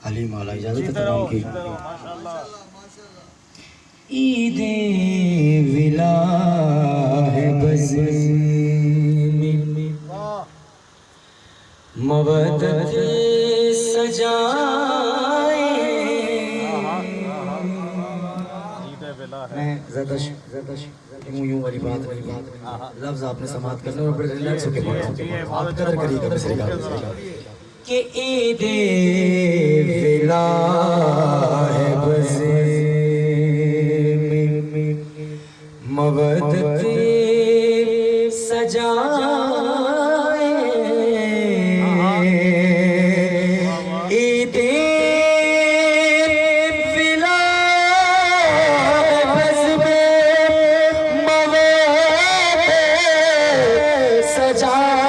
अली मौला इजाजत तमाम की ईदे विला है बज़ में मवदत सजाए। मैं ज़्यादा यूं वाली बात नहीं, लफ्ज़ आपने समात करना और बड़े रिलैक्स होकर बोलना, आप कदर करिएगा मेरी कि ईदे विला है बज़ में मवदत सजाए। ईदे विला है बज़ में मवदत सजाए।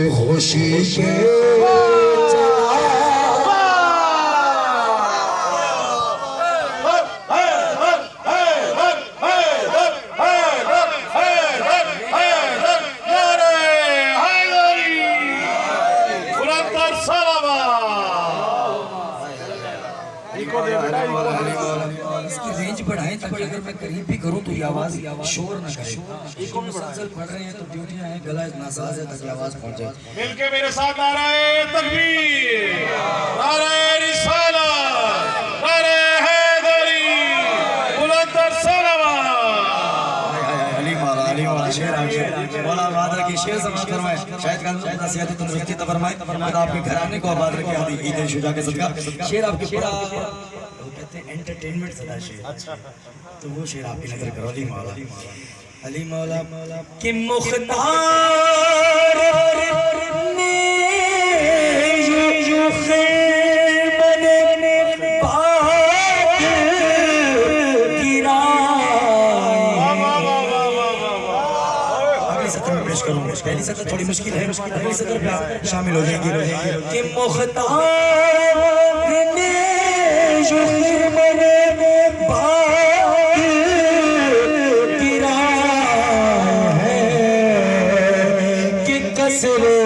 खुशी के इसकी रेंज बढ़ाएं ताकि अगर मैं करीब भी करूं तो ये आवाज शोर ना करे। इको मुसलसल पढ़ रहे हैं तो ड्यूटियां हैं, गला नासाज है ताकि आवाज पहुंच जाए। मिलके मेरे साथ नाराए तकबीर, नाराए रिसालत, नाराए हैदरी, बुलंदर सलावत। अली मौला शेर मौला आबाद रखिए, शेर समात फरमाए, शायद कल नसीहत तंदुरुस्ती तो फरमाए, खुदा आपके घराने को आबाद रखे। आदि ईद शुजा के सदका शेर आपके पूरा एंटरटेनमेंट सदा शेर। अच्छा, तो वो शेर आपकी नजर करो। अली मौला कि मुख्तार ने जो खैमन बात गिराए। अगली सत्र में पेश करूंगा, पहली सत्र थोड़ी मुश्किल है, अगली सत्र पे आप शामिल हो जाएंगे कि मुख्तार ने जो खैमन बात गिराए कि कसरे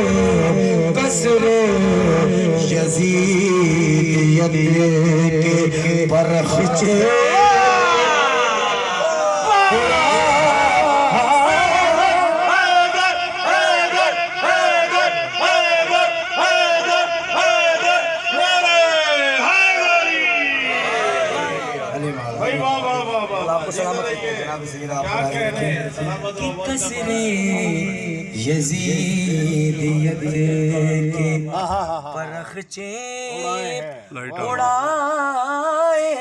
यज़ीद के परखचे यज़ीदियत के परखचे उड़ाए।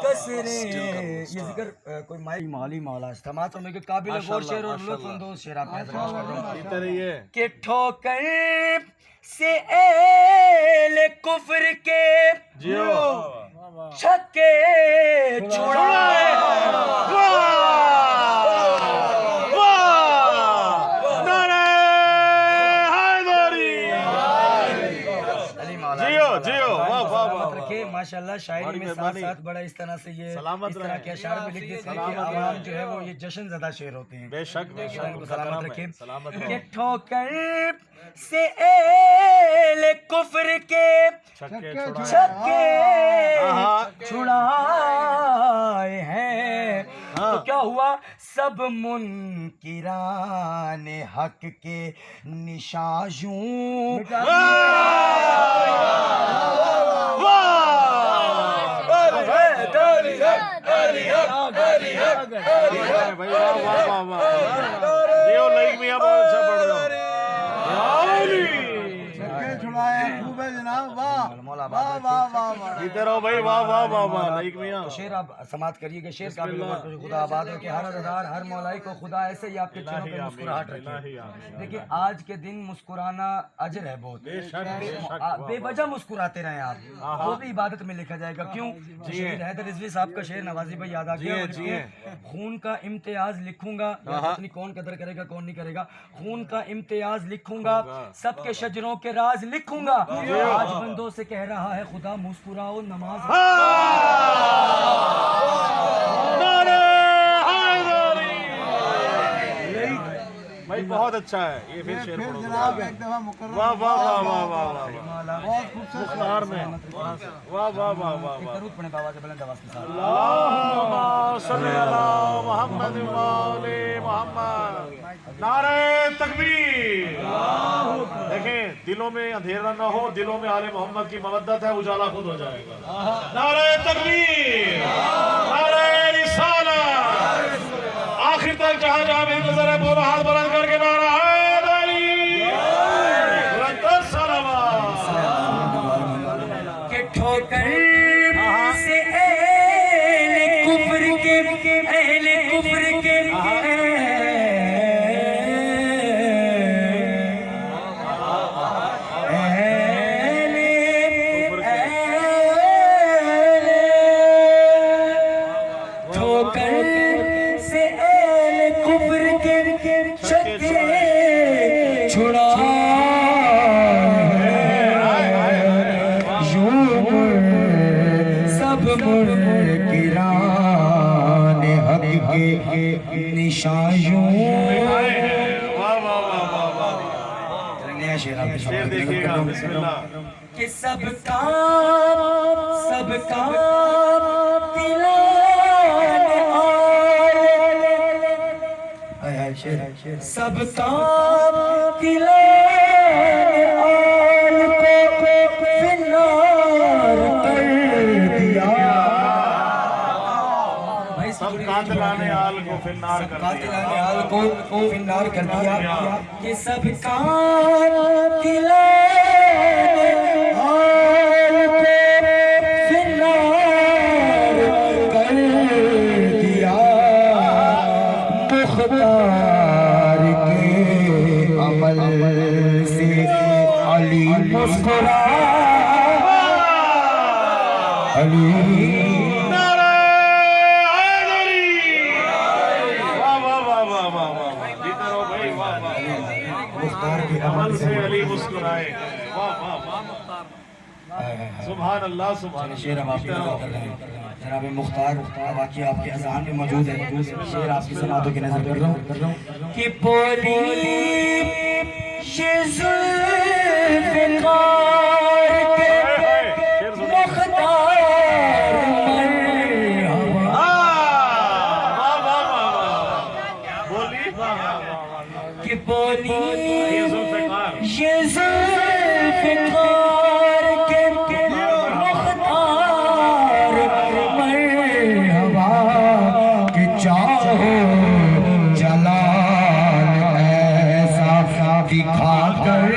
कसरे ये जिक्र कोई माली मौला समात में के काबिल गौर शेर और लुत्फअंदोज़ शेर आप में के ठोकर से एले कुफ्र के छक्के छुड़ाए। माशाल्लाह शायरी में साथ साथ बड़ा इस तरह से ये इस तरह के अशार भी लिख देते हैं कि आवाम जो है वो ये जश्न ज़दा शेर होते हैं। बेशक उनको सलामत रखे। कि ठोकर से एले कुफ्र के छक्के छुड़ाए हैं। तो क्या हुआ, सब मुनकिरान हक के निशाजूं शेर आप समात करिएगा। शेर का खुदा आबाद हो कि हर अज़ार हर मौलाई को खुदा ऐसे ही आपके चेहरों पे मुस्कुराहट रखे। देखिए आज के दिन मुस्कुराना अजर है बहुत, बेवजह मुस्कुराते रहे आप, वो भी इबादत में लिखा जाएगा। क्यों? शहीद हैदर रिजवी साहब का शेर नवाजी भाई याद आ गया। खून का इम्तियाज लिखूंगा, अपनी कौन कदर करेगा कौन नहीं करेगा, खून का इम्तियाज लिखूंगा, सबके शजरों के राज लिखूंगा। आज बंदों से कह रहा है खुदा मुस्कुराओ नमाज बहुत अच्छा है। ये फिर शेर पढ़ो जनाब एक दफा मुकर्रम वाह वाह वाह वाह वाह वाह वाह बहुत खूबसूरत मुख्तार में वाह वाह वाह वाह वाह दरूद पढ़े बाबा से बुलंद आवाज के साथ। अल्लाहुम्मा सल्ली अला मुहम्मद व आले मुहम्मद। नारे तकबीर। देखें, दिलों में अंधेरा ना हो, दिलों में आले मोहम्मद की मवद्दत है, उजाला खुद हो जाएगा। नारे तकबीर, नारे रिसालत। आखिर तक जहां जहां भी नजर है दोनों हाथ बुलंद करके नारा हैदरी बुलंद सलावत। के ठोकर से अहले कुफ्र के अहले कुफ्र के शेर देखिएगा, बिस्मिल्लाह। कि सबका दिलाने आए, सबका दिलाने आल को फिनार कर दिया। सब कातिलाने आल को फिन्नार कर कातिलाने दिया। आल को फिनार कर दिया। कि सबका दिलाने आल को फिनार कर दिया। मुख्तार के अमल से अली मुस्कुरा, अली नारे हैदरी। वाह वाह वाह वाह वाह वाह। जीते रहो भाई, वाह वाह। मुख्तार के अमल से अली मुस्कुराए। वाह वाह वाह। सुभान अल्लाह, सुभान शेर हम आपकी नजर कर रहे हैं। जनाब मुख्तार वाकई आपके अज़ान में मौजूद है। शेर आपकी समातों की नजर कर रहा हूँ कि बोली ये ज़ुल्फ़िकार के मुख्तार मरहबा। वाह वाह वाह वाह। बोली वाह वाह वाह। कि बोली ये ज़ुल्फ़िकार, ये ज़ुल्फ़िकार के मुख्तार मरहबा। कि चाहो जलाल ऐसा दिखा कर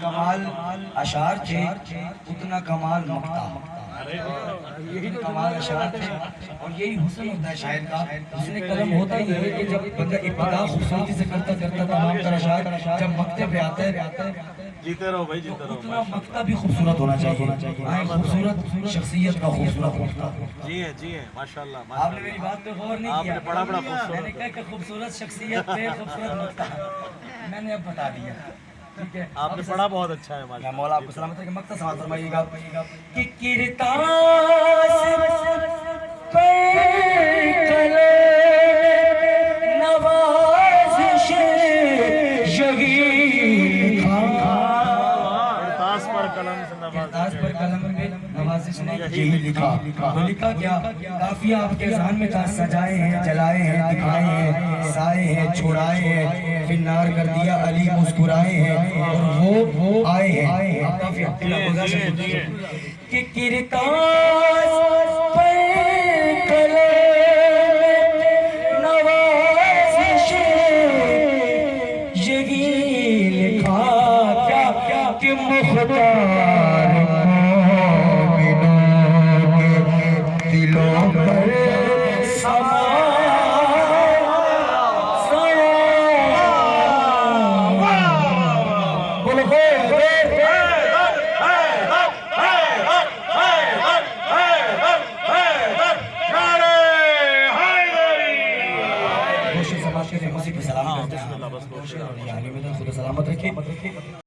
कमाल अशार थे, उतना कमाल मक्ता। यही तो कमाल अशार थे और यही हुस्न होता है शायर का। उसने कलम होता ही है कि जब बंदा इब्तिदा खूबसूरती से करता करता तमाम तरह शायर जब मक्ते पे आता है, जीते रहो भाई, जीते रहो। उतना मक्ता भी खूबसूरत होना चाहिए। आए खूबसूरत शख्सियत का खूबसूरत मक्ता। जी है, जी है, माशाल्लाह। आपने मेरी बात पे गौर नहीं किया। आपने बड़ा खूबसूरत। मैंने कहा कि खूबसूरत शख्सियत पे खूबसूरत मक्ता, मैंने अब बता दिया। ठीक है, आपने पढ़ा बहुत अच्छा है माशाल्लाह। मौला आपको सलामत रखे। मक्ता समात फरमाइएगा कि किरतास पर कले नवाज़िश यही ताश पर कलम से किरतास पर कलम पे नवाज़िश ने यही लिखा। तो लिखा क्या? काफिया आपके ज़हन में था, सजाए हैं, जलाए हैं, दिखाए हैं, साए हैं, छुड़ाए हैं, फिनार कर दिया, अली मुस्कुराए हैं और वो आए हैं। आप काफी कि किरतास पर कलम नवाज़िश यही लिखा क्या कि मुख्तार मोमिनों के दिलों पर समा सलाम करते हैं। खुदा सलामत रखे।